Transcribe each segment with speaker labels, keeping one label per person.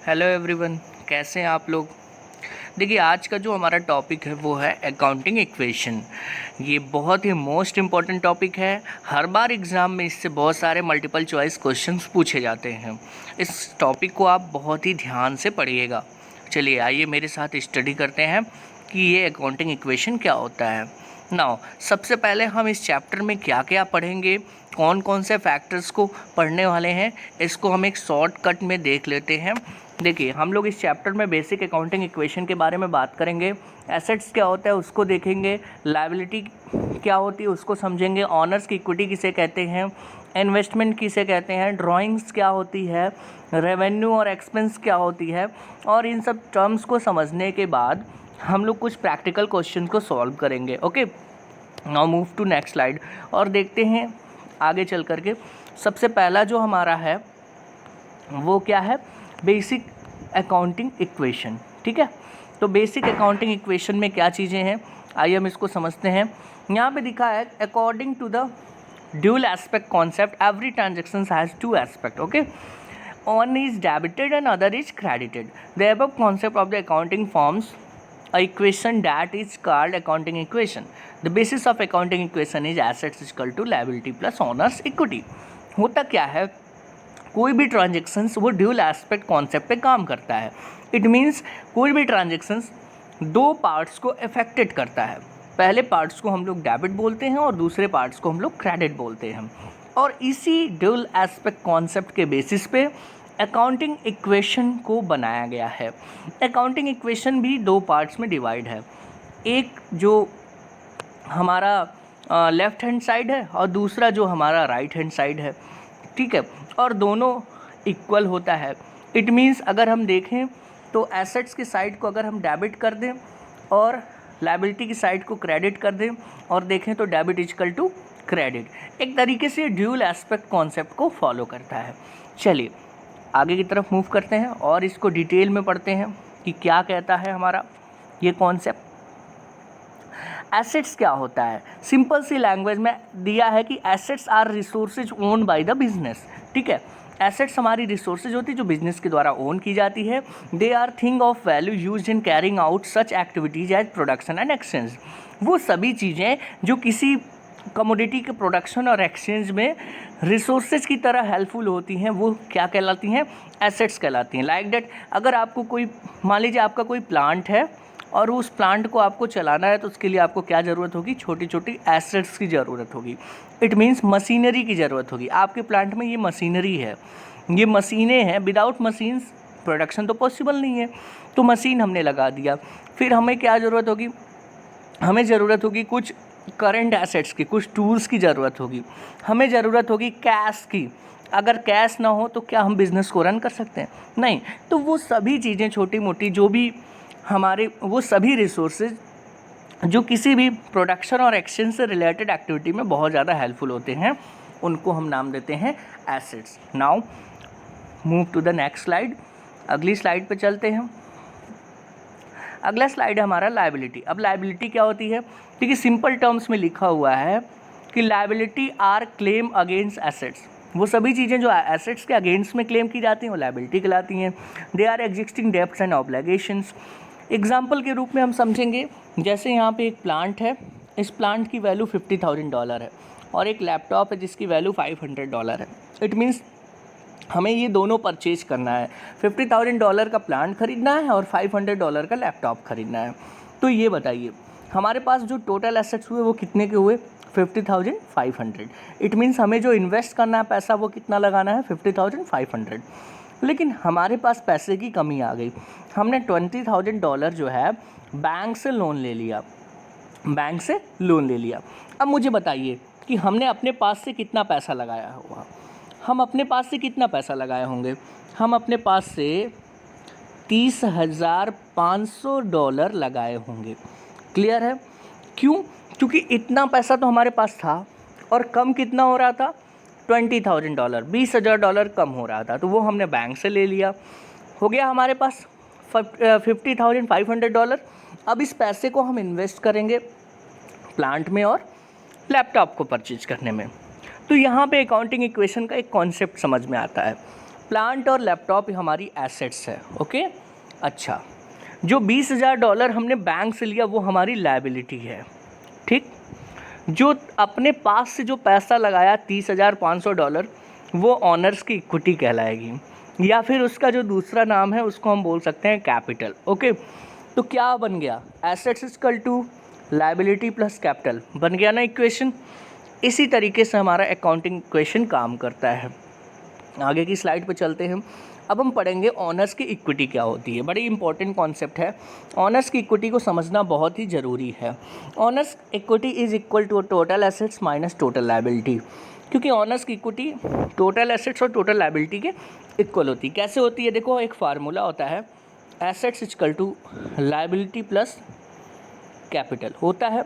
Speaker 1: Hello everyone, कैसे हैं आप लोग। देखिए, आज का जो हमारा टॉपिक है वो है अकाउंटिंग इक्वेशन। ये बहुत ही मोस्ट इम्पॉर्टेंट टॉपिक है। हर बार एग्ज़ाम में इससे बहुत सारे मल्टीपल चॉइस क्वेश्चंस पूछे जाते हैं। इस टॉपिक को आप बहुत ही ध्यान से पढ़िएगा। चलिए आइए मेरे साथ स्टडी करते हैं कि ये अकाउंटिंग इक्वेशन क्या होता है। नाउ सबसे पहले हम इस चैप्टर में क्या क्या पढ़ेंगे, कौन कौन से फैक्टर्स को पढ़ने वाले हैं, इसको हम एक शॉर्टकट में देख लेते हैं। देखिए, हम लोग इस चैप्टर में बेसिक अकाउंटिंग इक्वेशन के बारे में बात करेंगे। एसेट्स क्या होता है उसको देखेंगे, लायबिलिटी क्या होती है उसको समझेंगे, ऑनर्स की इक्विटी किसे कहते हैं, इन्वेस्टमेंट किसे कहते हैं, ड्राइंग्स क्या होती है, रेवेन्यू और एक्सपेंस क्या होती है। और इन सब टर्म्स को समझने के बाद हम लोग कुछ प्रैक्टिकल क्वेश्चन को सॉल्व करेंगे। Okay, now move to next slide और देखते हैं आगे चल करके। सबसे पहला जो हमारा है वो क्या है, बेसिक अकाउंटिंग इक्वेशन। ठीक है, तो बेसिक अकाउंटिंग इक्वेशन में क्या चीज़ें हैं, आइए हम इसको समझते हैं। यहाँ पे दिखा है according to the dual aspect concept every transaction has two aspect. Okay, one is debited and other is credited. The above concept of the accounting forms a equation that is called accounting equation. The basis of accounting equation is assets is equal to liability plus owners equity. होता क्या है, कोई भी transactions वो dual aspect concept पे काम करता है। इट मीन्स कोई भी ट्रांजेक्शन्स दो पार्ट्स को अफेक्टेड करता है। पहले पार्ट्स को हम लोग डेबिट बोलते हैं और दूसरे पार्ट्स को हम लोग क्रेडिट बोलते हैं। और इसी ड्यूल एस्पेक्ट कॉन्सेप्ट के बेसिस पे अकाउंटिंग इक्वेशन को बनाया गया है। अकाउंटिंग इक्वेशन भी दो पार्ट्स में डिवाइड है, एक जो हमारा लेफ़्ट हैंड साइड है और दूसरा जो हमारा राइट हैंड साइड है। ठीक है, और दोनों इक्वल होता है। इट मीन्स अगर हम देखें तो एसेट्स की साइड को अगर हम डेबिट कर दें और लायबिलिटी की साइड को क्रेडिट कर दें और देखें तो डेबिट इजकल टू क्रेडिट, एक तरीके से ड्यूल एस्पेक्ट कॉन्सेप्ट को फॉलो करता है। चलिए आगे की तरफ मूव करते हैं और इसको डिटेल में पढ़ते हैं कि क्या कहता है हमारा ये कॉन्सेप्ट। एसेट्स क्या होता है, सिंपल सी लैंग्वेज में दिया है कि assets are resources own by the business. ठीक है, एसेट्स हमारी रिसोर्सेज होती है जो बिजनेस के द्वारा ओन की जाती है। They are thing of value used in carrying out such activities as production and exchange. वो सभी चीज़ें जो किसी कमोडिटी के प्रोडक्शन और एक्सचेंज में रिसोर्सेज की तरह हेल्पफुल होती हैं वो क्या कहलाती हैं, एसेट्स कहलाती हैं। लाइक दैट, अगर आपको कोई, मान लीजिए आपका कोई प्लांट है और उस प्लांट को आपको चलाना है तो उसके लिए आपको क्या ज़रूरत होगी, छोटी छोटी एसेट्स की ज़रूरत होगी। इट मीन्स मशीनरी की ज़रूरत होगी। आपके प्लांट में ये मशीनरी है, ये मशीनें हैं, विदाउट मशीन्स प्रोडक्शन तो पॉसिबल नहीं है। तो मशीन हमने लगा दिया। फिर हमें क्या ज़रूरत होगी, हमें ज़रूरत होगी कुछ करंट एसेट्स की, कुछ टूल्स की ज़रूरत होगी, हमें ज़रूरत होगी कैश की। अगर कैश ना हो तो क्या हम बिज़नेस को रन कर सकते हैं, नहीं। तो वो सभी चीज़ें छोटी मोटी जो भी हमारे, वो सभी रिसोर्सेज जो किसी भी प्रोडक्शन और एक्सचेंज से रिलेटेड एक्टिविटी में बहुत ज़्यादा हेल्पफुल होते हैं, उनको हम नाम देते हैं assets. Now move to the next slide, अगली स्लाइड पे चलते हैं। अगला स्लाइड है हमारा लायबिलिटी। अब लायबिलिटी क्या होती है, देखिए सिंपल टर्म्स में लिखा हुआ है कि liability are claim against assets. वो सभी चीज़ें जो एसेट्स के अगेंस्ट में क्लेम की जाती हैं वो लायबिलिटी कहलाती हैं। They are existing debts and obligations. Example के रूप में हम समझेंगे, जैसे यहाँ पे एक प्लांट है, इस प्लांट की वैल्यू $50,000 है और एक लैपटॉप है जिसकी वैल्यू $500 है। इट मीन्स हमें ये दोनों परचेज करना है, $50,000 का प्लांट खरीदना है और $500 का लैपटॉप खरीदना है। तो ये बताइए हमारे पास जो टोटल एसेट्स हुए वो कितने के हुए, 50,500। इट मीन्स हमें जो इन्वेस्ट करना है पैसा वो कितना लगाना है, 50,500। लेकिन हमारे पास पैसे की कमी आ गई, हमने $20,000 जो है बैंक से लोन ले लिया, बैंक से लोन ले लिया। अब मुझे बताइए कि हमने अपने पास से कितना पैसा लगाया होगा, हम अपने पास से कितना पैसा लगाए होंगे, हम अपने पास से $30,500 लगाए होंगे। क्लियर है, क्यों, क्योंकि इतना पैसा तो हमारे पास था और कम कितना हो रहा था, $20,000, $20,000 कम हो रहा था, तो वो हमने बैंक से ले लिया। हो गया हमारे पास $50,500। अब इस पैसे को हम इन्वेस्ट करेंगे प्लांट में और लैपटॉप को परचेज करने में। तो यहाँ पे अकाउंटिंग इक्वेशन का एक कॉन्सेप्ट समझ में आता है। प्लांट और लैपटॉप हमारी एसेट्स है। ओके, अच्छा, जो $20,000 हमने बैंक से लिया वो हमारी लायबिलिटी है। ठीक, जो अपने पास से जो पैसा लगाया $30,500 वो ऑनर्स की इक्विटी कहलाएगी, या फिर उसका जो दूसरा नाम है उसको हम बोल सकते हैं कैपिटल। ओके, तो क्या बन गया, assets equal to liability plus capital बन गया ना इक्वेशन। इसी तरीके से हमारा अकाउंटिंग इक्वेशन काम करता है। आगे की स्लाइड पे चलते हैं। अब हम पढ़ेंगे ऑनर्स की इक्विटी क्या होती है। बड़ी इंपॉर्टेंट कॉन्सेप्ट है, ऑनर्स की इक्विटी को समझना बहुत ही ज़रूरी है। Owners equity is equal to total assets minus total liability, क्योंकि ऑनर्स की इक्विटी टोटल एसेट्स और टोटल लायबिलिटी के इक्वल होती है। कैसे होती है, देखो एक फार्मूला होता है, assets equal to liability plus capital होता है।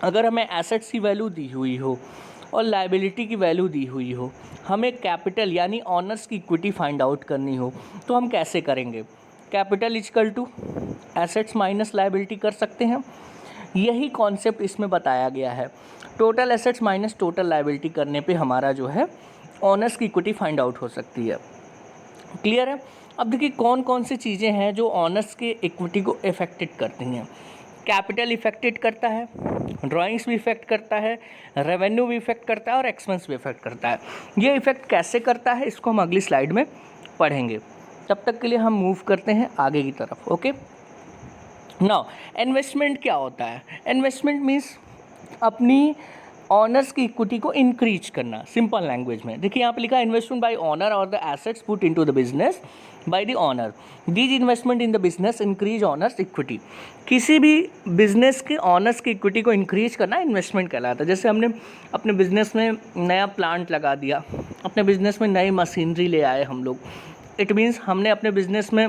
Speaker 1: अगर हमें एसेट्स की वैल्यू दी हुई हो और लायबिलिटी की वैल्यू दी हुई हो, हमें कैपिटल यानी ऑनर्स की इक्विटी फाइंड आउट करनी हो, तो हम कैसे करेंगे, capital equal to assets minus liability कर सकते हैं। यही कॉन्सेप्ट इसमें बताया गया है। Total assets minus total liability करने पे हमारा जो है ऑनर्स की इक्विटी फाइंड आउट हो सकती है। क्लियर है। अब देखिए कौन कौन सी चीज़ें हैं जो ऑनर्स के इक्विटी को इफेक्टेड करती हैं। कैपिटल इफेक्टेड करता है, ड्राइंग्स भी इफेक्ट करता है, रेवेन्यू भी इफेक्ट करता है और एक्सपेंस भी इफेक्ट करता है। ये इफेक्ट कैसे करता है इसको हम अगली स्लाइड में पढ़ेंगे। तब तक के लिए हम मूव करते हैं आगे की तरफ। ओके, नाउ इन्वेस्टमेंट क्या होता है। इन्वेस्टमेंट मीन्स अपनी ऑनर्स की इक्विटी को इंक्रीज करना। सिंपल लैंग्वेज में देखिए यहाँ पे लिखा है इन्वेस्टमेंट बाय ऑनर और the assets put into the business by the owner, these investment in the business increase owners equity. किसी भी बिजनेस के ऑनर्स की इक्विटी को इंक्रीज करना इन्वेस्टमेंट कहलाता है। जैसे हमने अपने बिजनेस में नया प्लांट लगा दिया, अपने बिजनेस में नई मशीनरी ले आए हम लोग, इट मीन्स हमने अपने बिजनेस में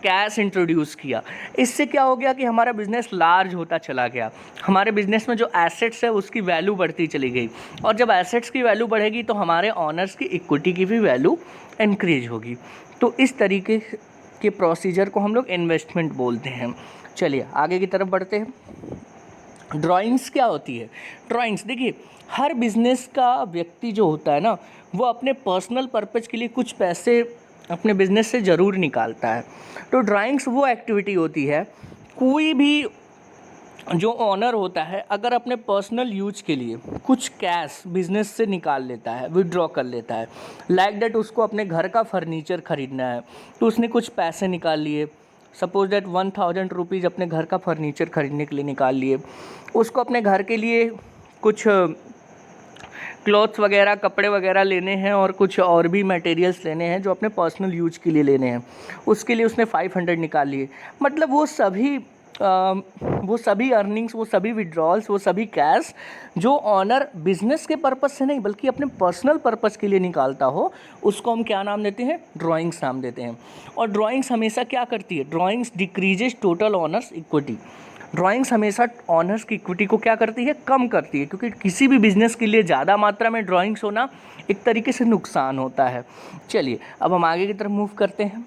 Speaker 1: कैश इंट्रोड्यूस किया। इससे क्या हो गया कि हमारा बिज़नेस लार्ज होता चला गया, हमारे बिज़नेस में जो एसेट्स है उसकी वैल्यू बढ़ती चली गई, और जब एसेट्स की वैल्यू बढ़ेगी तो हमारे ऑनर्स की इक्विटी की भी वैल्यू इंक्रीज होगी। तो इस तरीके के प्रोसीजर को हम लोग इन्वेस्टमेंट बोलते हैं। चलिए आगे की तरफ बढ़ते हैं। ड्राइंग्स क्या होती है। ड्राइंग्स देखिए हर बिज़नेस का व्यक्ति जो होता है ना, वो अपने पर्सनल पर्पज़ के लिए कुछ पैसे अपने बिज़नेस से ज़रूर निकालता है। तो ड्राइंग्स वो एक्टिविटी होती है, कोई भी जो ऑनर होता है अगर अपने पर्सनल यूज के लिए कुछ कैश बिजनेस से निकाल लेता है, विड्रॉ कर लेता है, लाइक दैट उसको अपने घर का फर्नीचर ख़रीदना है तो उसने कुछ पैसे निकाल लिए, सपोज दैट 1000 रुपीज़ अपने घर का फर्नीचर ख़रीदने के लिए निकाल लिए, उसको अपने घर के लिए कुछ क्लॉथ्स वगैरह कपड़े वगैरह लेने हैं और कुछ और भी मटेरियल्स लेने हैं जो अपने पर्सनल यूज के लिए लेने हैं, उसके लिए उसने 500 निकाल लिए। मतलब वो सभी अर्निंग्स, वो सभी विड्रॉल्स, वो सभी कैश जो ऑनर बिजनेस के पर्पज़ से नहीं बल्कि अपने पर्सनल पर्पज़ के लिए निकालता हो, उसको हम क्या नाम देते हैं, ड्राइंग्स नाम देते हैं। और ड्राइंग्स हमेशा क्या करती है, drawings decreases total honours equity. Drawings हमेशा ऑनर्स की इक्विटी को क्या करती है, कम करती है, क्योंकि किसी भी बिजनेस के लिए ज़्यादा मात्रा में ड्राइंग्स होना एक तरीके से नुकसान होता है। चलिए अब हम आगे की तरफ मूव करते हैं।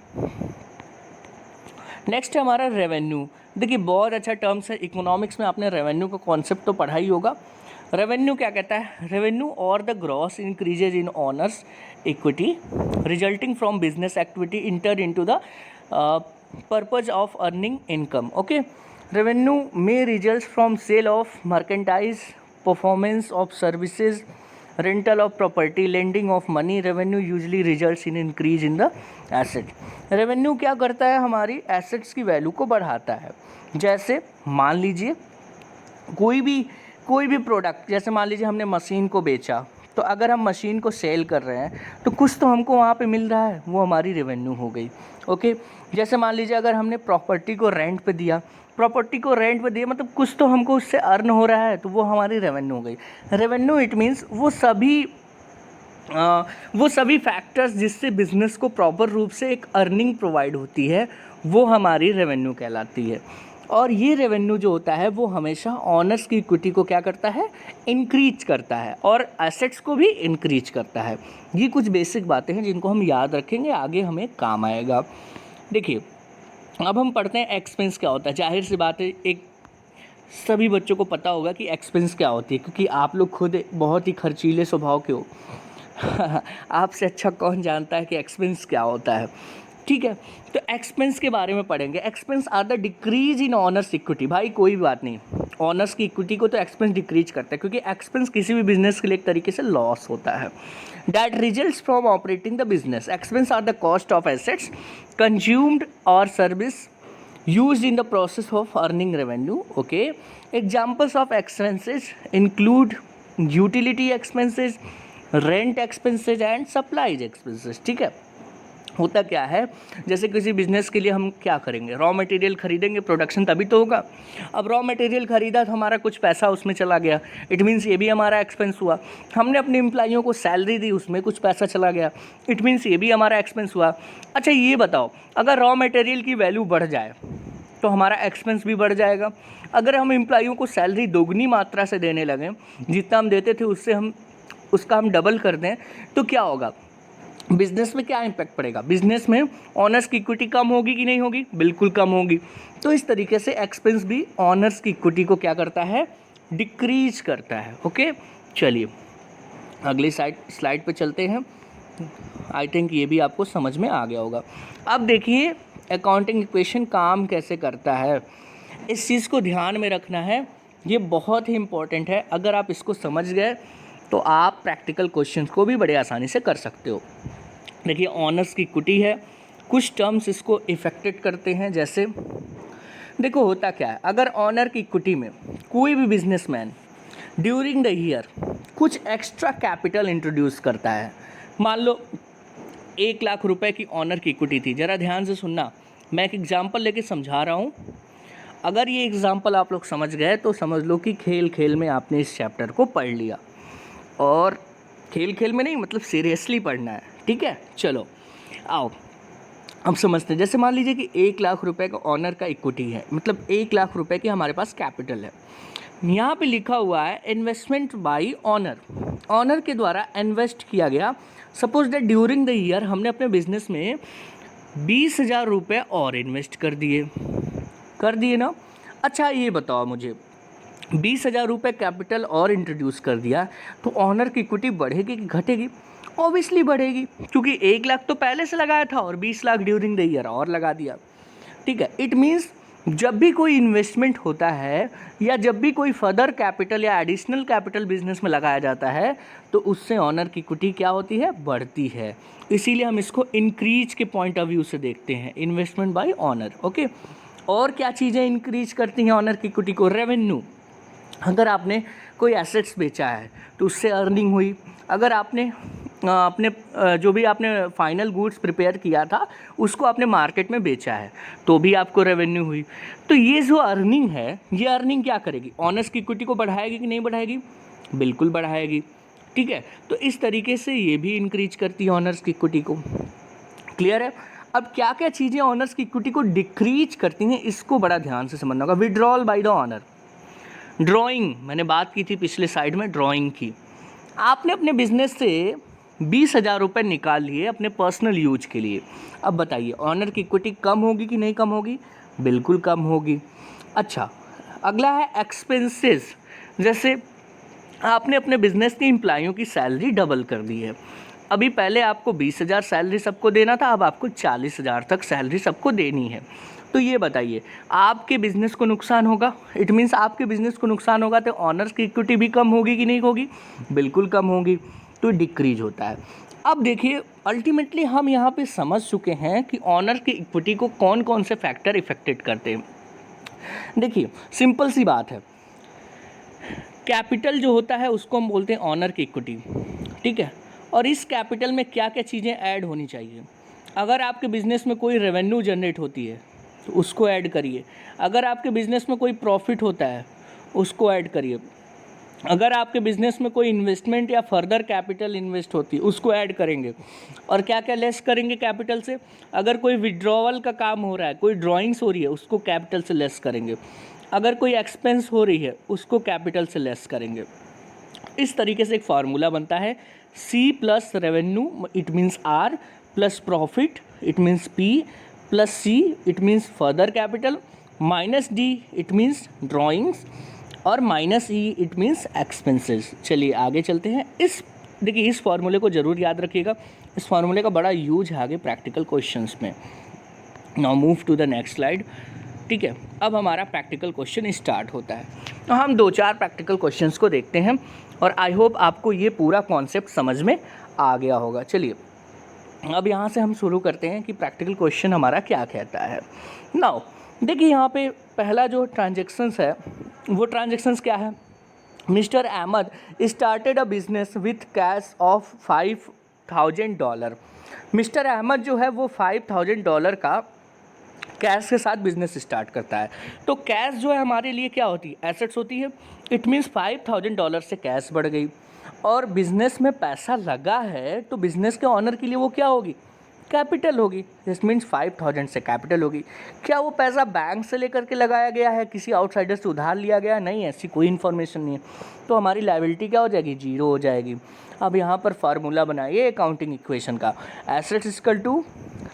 Speaker 1: नेक्स्ट है हमारा रेवेन्यू। देखिए बहुत अच्छा टर्म्स है, इकोनॉमिक्स में आपने रेवेन्यू का कॉन्सेप्ट तो पढ़ा ही होगा। रेवेन्यू क्या कहता है, रेवेन्यू और the gross increases in owners equity resulting from business activity enter into the purpose of earning income. Okay, revenue में results from sale of merchandise, performance of services, rental of property, lending of money. Revenue usually results in increase in the asset. Revenue क्या करता है, हमारी assets की value को बढ़ाता है। जैसे मान लीजिए कोई भी प्रोडक्ट, जैसे मान लीजिए हमने मशीन को बेचा, तो अगर हम मशीन को सेल कर रहे हैं तो कुछ तो हमको वहाँ पे मिल रहा है, वो हमारी रेवेन्यू हो गई। ओके, जैसे मान लीजिए अगर हमने प्रॉपर्टी को रेंट पे दिया, मतलब कुछ तो हमको उससे अर्न हो रहा है, तो वो हमारी रेवेन्यू हो गई। रेवेन्यू इट मीन्स वो सभी फैक्टर्स जिससे बिजनेस को प्रॉपर रूप से एक अर्निंग प्रोवाइड होती है, वो हमारी रेवेन्यू कहलाती है। और ये रेवेन्यू जो होता है वो हमेशा ऑनर्स की इक्विटी को क्या करता है, इंक्रीज करता है, और एसेट्स को भी इंक्रीज करता है। ये कुछ बेसिक बातें हैं जिनको हम याद रखेंगे, आगे हमें काम आएगा। देखिए अब हम पढ़ते हैं एक्सपेंस क्या होता है। जाहिर सी बात है एक सभी बच्चों को पता होगा कि एक्सपेंस क्या होती है, क्योंकि आप लोग खुद बहुत ही खर्चीले स्वभाव के हो। आपसे अच्छा कौन जानता है कि एक्सपेंस क्या होता है। ठीक है, तो एक्सपेंस के बारे में पढ़ेंगे। Expense are the decrease in owners equity. भाई कोई भी बात नहीं, ऑनर्स की इक्विटी को तो एक्सपेंस डिक्रीज करता है, क्योंकि एक्सपेंस किसी भी बिजनेस के लिए एक तरीके से लॉस होता है। That results from operating the business. Expense are the cost of assets consumed और service used in the process of earning revenue. Okay, examples of expenses include utility expenses, rent expenses and supplies expenses. ठीक है, होता क्या है, जैसे किसी business के लिए हम क्या करेंगे, रॉ मटेरियल खरीदेंगे, प्रोडक्शन तभी तो होगा। अब रॉ मटेरियल खरीदा तो हमारा कुछ पैसा उसमें चला गया, इट मीन्स ये भी हमारा एक्सपेंस हुआ। हमने अपने एम्प्लॉइयों को सैलरी दी, उसमें कुछ पैसा चला गया, इट मीन्स ये भी हमारा एक्सपेंस हुआ। अच्छा ये बताओ, अगर रॉ मटेरियल की वैल्यू बढ़ जाए तो हमारा एक्सपेंस भी बढ़ जाएगा। अगर हम एम्प्लॉइयों को सैलरी दोगुनी मात्रा से देने लगें, जितना हम देते थे उससे उसका हम डबल कर दें, तो क्या होगा, बिजनेस में क्या इम्पैक्ट पड़ेगा, बिजनेस में ऑनर्स की इक्विटी कम होगी कि नहीं होगी, बिल्कुल कम होगी। तो इस तरीके से एक्सपेंस भी ऑनर्स की इक्विटी को क्या करता है, डिक्रीज करता है। ओके, चलिए अगली स्लाइड पे चलते हैं। आई थिंक ये भी आपको समझ में आ गया होगा। अब देखिए अकाउंटिंग इक्वेशन काम कैसे करता है, इस चीज़ को ध्यान में रखना है, ये बहुत ही इम्पोर्टेंट है। अगर आप इसको समझ गए तो आप प्रैक्टिकल क्वेश्चंस को भी बड़े आसानी से कर सकते हो। देखिए ऑनर्स की इक्विटी है, कुछ टर्म्स इसको इफेक्टेड करते हैं। जैसे देखो होता क्या है, अगर ऑनर की इक्विटी में कोई भी बिजनेसमैन ड्यूरिंग द ईयर कुछ एक्स्ट्रा कैपिटल इंट्रोड्यूस करता है, मान लो 1 लाख रुपए की ऑनर की इक्विटी थी। ज़रा ध्यान से सुनना, मैं एक एग्जांपल लेके समझा रहा हूँ। अगर ये एग्जांपल आप लोग समझ गए तो समझ लो कि खेल खेल में आपने इस चैप्टर को पढ़ लिया, और खेल खेल में नहीं मतलब सीरियसली पढ़ना है। ठीक है, चलो आओ अब समझते हैं। जैसे मान लीजिए कि 1 लाख रुपए का ऑनर का इक्विटी है, मतलब 1 लाख रुपए की हमारे पास कैपिटल है। यहाँ पे लिखा हुआ है इन्वेस्टमेंट बाय ऑनर, ऑनर के द्वारा इन्वेस्ट किया गया। Suppose that during the year हमने अपने बिजनेस में 20,000 रुपये और इन्वेस्ट कर दिए ना। अच्छा ये बताओ मुझे, 20,000 रुपये कैपिटल और इंट्रोड्यूस कर दिया तो ऑनर की इक्विटी बढ़ेगी कि घटेगी? ऑब्वियसली बढ़ेगी, क्योंकि 1 लाख तो पहले से लगाया था और 20 लाख ड्यूरिंग द ईयर और लगा दिया। ठीक है, इट मीन्स जब भी कोई इन्वेस्टमेंट होता है या जब भी कोई फर्दर कैपिटल या एडिशनल कैपिटल बिजनेस में लगाया जाता है तो उससे ऑनर की इक्विटी क्या होती है, बढ़ती है। इसीलिए हम इसको इंक्रीज के पॉइंट ऑफ व्यू से देखते हैं, इन्वेस्टमेंट बाय ऑनर। ओके, और क्या चीज़ें इंक्रीज करती हैं ऑनर की इक्विटी को? रेवेन्यू, अगर आपने कोई एसेट्स बेचा है तो उससे अर्निंग हुई। अगर आपने अपने जो भी आपने फाइनल गुड्स प्रिपेयर किया था उसको आपने मार्केट में बेचा है तो भी आपको रेवेन्यू हुई। तो ये जो अर्निंग है, ये अर्निंग क्या करेगी, ऑनर्स की इक्विटी को बढ़ाएगी कि नहीं बढ़ाएगी? बिल्कुल बढ़ाएगी। ठीक है, तो इस तरीके से ये भी इंक्रीज करती है ऑनर्स की इक्विटी को। क्लियर है? अब क्या क्या चीज़ें ऑनर्स की इक्विटी को डिक्रीज करती हैं, इसको बड़ा ध्यान से समझना होगा। Withdrawal by the owner, drawing, मैंने बात की थी पिछले साइड में ड्राइंग की। आपने अपने बिजनेस से 20,000 रुपये निकाल लिए अपने पर्सनल यूज के लिए। अब बताइए ऑनर की इक्विटी कम होगी कि नहीं कम होगी? बिल्कुल कम होगी। अच्छा, अगला है एक्सपेंसेस। जैसे आपने अपने बिजनेस के एम्प्लॉइयों की सैलरी डबल कर दी है। अभी पहले आपको 20,000 सैलरी सबको देना था, अब आपको 40,000 तक सैलरी सबको देनी है। तो ये बताइए आपके बिज़नेस को नुकसान होगा? इट मीन्स आपके बिज़नेस को नुकसान होगा तो ऑनर्स की इक्विटी भी कम होगी कि नहीं होगी? बिल्कुल कम होगी, तो डिक्रीज होता है। अब देखिए अल्टीमेटली हम यहाँ पे समझ चुके हैं कि ऑनर की इक्विटी को कौन कौन से फैक्टर इफेक्टेड करते हैं। देखिए सिंपल सी बात है, कैपिटल जो होता है उसको हम बोलते हैं ऑनर की इक्विटी। ठीक है, और इस कैपिटल में क्या क्या चीज़ें ऐड होनी चाहिए? अगर आपके बिज़नेस में कोई रेवेन्यू जनरेट होती है तो उसको ऐड करिए। अगर आपके बिज़नेस में कोई प्रॉफिट होता है उसको ऐड करिए। अगर आपके बिज़नेस में कोई इन्वेस्टमेंट या फर्दर कैपिटल इन्वेस्ट होती है उसको ऐड करेंगे। और क्या क्या लेस करेंगे कैपिटल से? अगर कोई विड्रॉवल का काम हो रहा है, कोई ड्राइंग्स हो रही है, उसको कैपिटल से लेस करेंगे। अगर कोई एक्सपेंस हो रही है उसको कैपिटल से लेस करेंगे। इस तरीके से एक फार्मूला बनता है, C plus revenue it means R plus profit it means P plus C it means further capital minus D it means drawings और minus E it means expenses. चलिए आगे चलते हैं। इस देखिए इस फॉर्मूले को ज़रूर याद रखिएगा, इस फॉर्मूले का बड़ा यूज है आगे प्रैक्टिकल क्वेश्चंस में। Now move to the next slide. ठीक है, अब हमारा प्रैक्टिकल क्वेश्चन स्टार्ट होता है। तो हम 2-4 प्रैक्टिकल क्वेश्चंस को देखते हैं और आई होप आपको ये पूरा कॉन्सेप्ट समझ में आ गया होगा। चलिए अब यहाँ से हम शुरू करते हैं कि प्रैक्टिकल क्वेश्चन हमारा क्या कहता है। नाउ देखिए यहाँ पे पहला जो ट्रांजेक्शन्स है वो ट्रांजेक्शन्स क्या है, mister Ahmed started a business with cash of $5,000। Mister Ahmed जो है वो $5,000 का कैश के साथ बिजनेस स्टार्ट करता है। तो कैश जो है हमारे लिए क्या होती है, एसेट्स होती है। इट मीन्स $5,000 से कैश बढ़ गई और बिजनेस में पैसा लगा है तो बिजनेस के ऑनर के लिए वो क्या होगी, कैपिटल होगी। दिस मीन्स 5,000 से कैपिटल होगी। क्या वो पैसा बैंक से लेकर के लगाया गया है, किसी आउटसाइडर से उधार लिया गया है, नहीं, ऐसी कोई इन्फॉर्मेशन नहीं है। तो हमारी लायबिलिटी क्या हो जाएगी, 0 हो जाएगी। अब यहाँ पर फार्मूला बनाइए अकाउंटिंग इक्वेशन का, assets equal to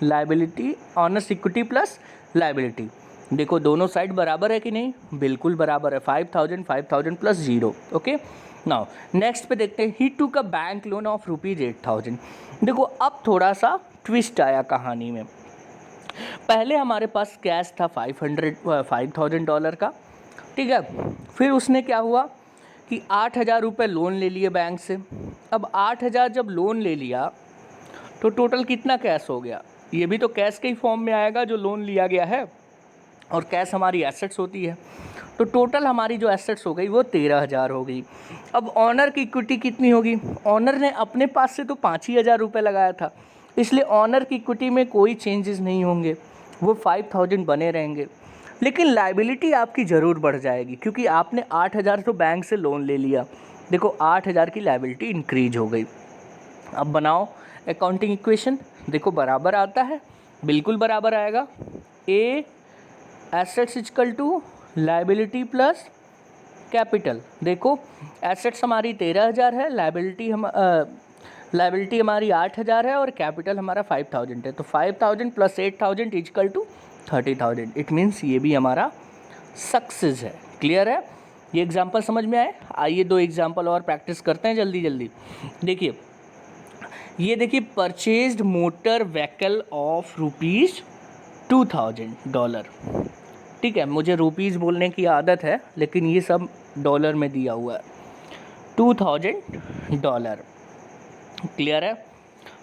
Speaker 1: liability owners equity plus liability. देखो दोनों साइड बराबर है कि नहीं, बिल्कुल बराबर है, 5,000 प्लस 0। ओके, नाउ नेक्स्ट पे देखते हैं, ही टूक अ बैंक लोन ऑफ ₹8,000। देखो अब थोड़ा सा ट्विस्ट आया कहानी में। पहले हमारे पास कैश था $5,000 का, ठीक है। फिर उसने क्या हुआ कि 8,000 रुपये लोन ले लिए बैंक से। अब 8,000 जब लोन ले लिया तो टोटल कितना कैश हो गया, ये भी तो कैश के ही फॉर्म में आएगा जो लोन लिया गया है, और कैश हमारी एसेट्स होती है। तो टोटल हमारी जो एसेट्स हो गई वो 13,000 हो गई। अब ऑनर की इक्विटी कितनी होगी, ऑनर ने अपने पास से तो 5,000 रुपये लगाया था, इसलिए ऑनर की इक्विटी में कोई चेंजेस नहीं होंगे, वो 5,000 बने रहेंगे। लेकिन लायबिलिटी आपकी ज़रूर बढ़ जाएगी क्योंकि आपने 8,000 तो बैंक से लोन ले लिया। देखो 8,000 की लायबिलिटी इंक्रीज हो गई। अब बनाओ अकाउंटिंग इक्वेशन, देखो बराबर आता है, बिल्कुल बराबर आएगा। A assets equal to liability plus capital. देखो एसेट्स हमारी 13,000 है, लायबिलिटी हमारी 8,000 है और कैपिटल हमारा 5,000 है। तो 5,000 plus 8,000 equal to 30,000। It means ये भी हमारा सक्सेस है। क्लियर है, ये एग्जाम्पल समझ में आए। आइए 2 एग्जाम्पल और प्रैक्टिस करते हैं जल्दी जल्दी। देखिए ये देखिए, परचेज्ड मोटर व्हीकल ऑफ $2,000। ठीक है, मुझे रुपीज़ बोलने की आदत है लेकिन ये सब डॉलर में दिया हुआ है, $2,000। क्लियर है।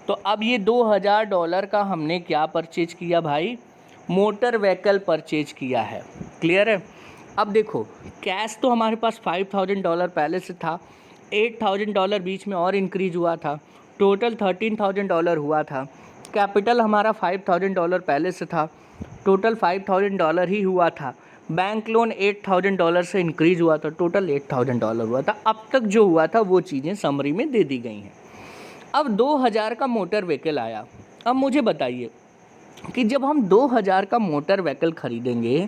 Speaker 1: तो अब ये $2,000 का हमने क्या परचेज किया भाई, मोटर व्हीकल परचेज किया है। क्लियर है। अब देखो कैश तो हमारे पास $5,000 पहले से था, $8,000 बीच में और इंक्रीज हुआ था, टोटल $13,000 हुआ था। कैपिटल हमारा $5,000 पहले से था, टोटल $5,000 ही हुआ था। बैंक लोन $8,000 से इंक्रीज हुआ था, टोटल $8,000 हुआ था। अब तक जो हुआ था वो चीज़ें समरी में दे दी गई हैं। अब 2,000 का मोटर व्हीकल आया। अब मुझे बताइए कि जब हम 2,000 का मोटर व्हीकल खरीदेंगे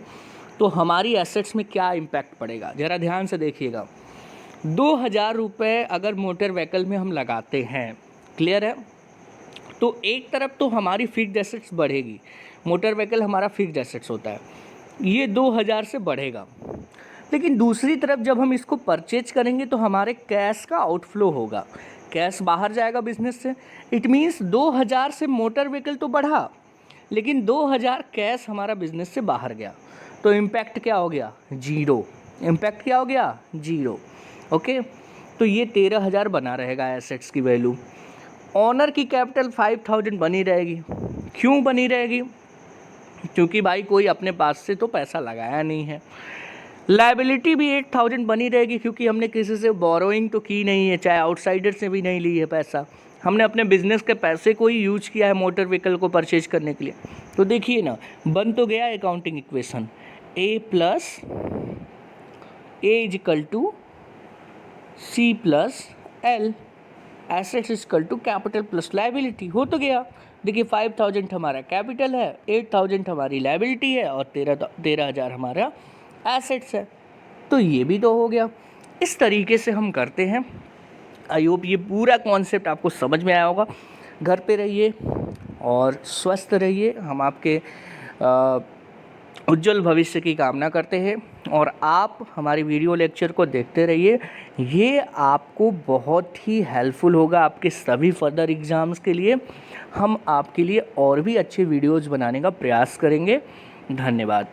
Speaker 1: तो हमारी एसेट्स में क्या इम्पैक्ट पड़ेगा, ज़रा ध्यान से देखिएगा। 2,000 रुपये अगर मोटर व्हीकल में हम लगाते हैं, क्लियर है, तो एक तरफ तो हमारी फिक्स्ड एसेट्स बढ़ेगी, मोटर व्हीकल हमारा फिक्स्ड एसेट्स होता है, ये 2,000 से बढ़ेगा। लेकिन दूसरी तरफ जब हम इसको परचेज करेंगे तो हमारे कैश का आउटफ्लो होगा, कैश बाहर जाएगा बिजनेस से। इट मीन्स 2,000 से मोटर व्हीकल तो बढ़ा लेकिन 2,000 कैश हमारा बिजनेस से बाहर गया, तो इम्पैक्ट क्या हो गया, 0। इम्पैक्ट क्या हो गया, 0। ओके, तो ये 13,000 बना रहेगा एसेट्स की वैल्यू। ऑनर की कैपिटल 5,000 बनी रहेगी। क्यों बनी रहेगी, क्योंकि भाई कोई अपने पास से तो पैसा लगाया नहीं है। लायबिलिटी भी 8,000 बनी रहेगी क्योंकि हमने किसी से बोरोइंग तो की नहीं है, चाहे आउटसाइडर से भी नहीं ली है पैसा, हमने अपने बिजनेस के पैसे को ही यूज किया है मोटर व्हीकल को परचेज करने के लिए। तो देखिए ना, बन तो गया accounting equation, A plus A equal to C plus L, assets equal to capital plus liability, हो तो गया। देखिए 5,000 हमारा कैपिटल है, 8,000 हमारी लायबिलिटी है और 13,000 हमारा एसेट्स है, तो ये भी तो हो गया। इस तरीके से हम करते हैं। आई होप ये पूरा कॉन्सेप्ट आपको समझ में आया होगा। घर पे रहिए और स्वस्थ रहिए। हम आपके उज्जवल भविष्य की कामना करते हैं और आप हमारी वीडियो लेक्चर को देखते रहिए। ये आपको बहुत ही हेल्पफुल होगा आपके सभी फर्दर एग्ज़ाम्स के लिए। हम आपके लिए और भी अच्छे वीडियोज़ बनाने का प्रयास करेंगे। धन्यवाद।